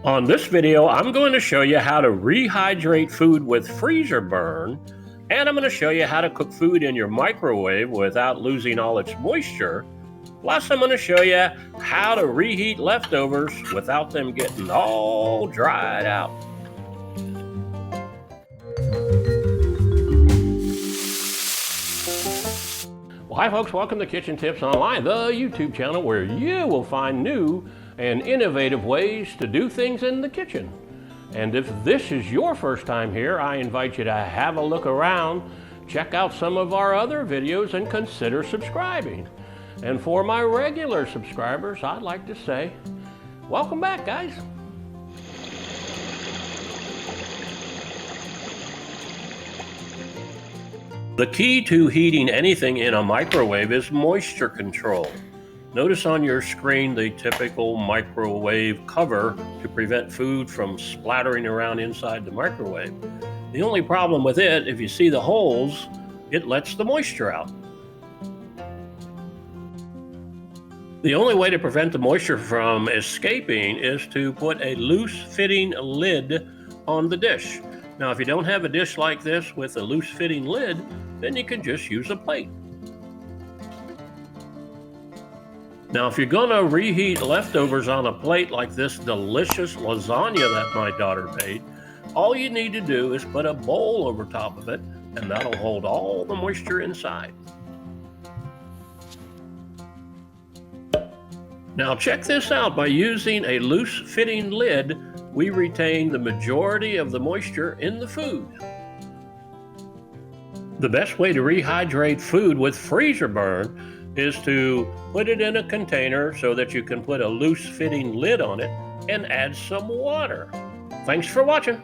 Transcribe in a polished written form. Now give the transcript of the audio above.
On this video, I'm going to show you how to rehydrate food with freezer burn, and I'm going to show you how to cook food in your microwave without losing all its moisture. Plus, I'm going to show you how to reheat leftovers without them getting all dried out. Well, hi folks, welcome to Kitchen Tips Online, the YouTube channel where you will find new and innovative ways to do things in the kitchen. And if this is your first time here, I invite you to have a look around, check out some of our other videos, and consider subscribing. And for my regular subscribers, I'd like to say, welcome back, guys. The key to heating anything in a microwave is moisture control. Notice on your screen the typical microwave cover to prevent food from splattering around inside the microwave. The only problem with it, if you see the holes, it lets the moisture out. The only way to prevent the moisture from escaping is to put a loose-fitting lid on the dish. Now, if you don't have a dish like this with a loose-fitting lid, then you can just use a plate. Now, if you're gonna reheat leftovers on a plate like this delicious lasagna that my daughter made, all you need to do is put a bowl over top of it, and that'll hold all the moisture inside. Now, check this out. By using a loose-fitting lid, we retain the majority of the moisture in the food. The best way to rehydrate food with freezer burn is to put it in a container so that you can put a loose-fitting lid on it and add some water. Thanks for watching.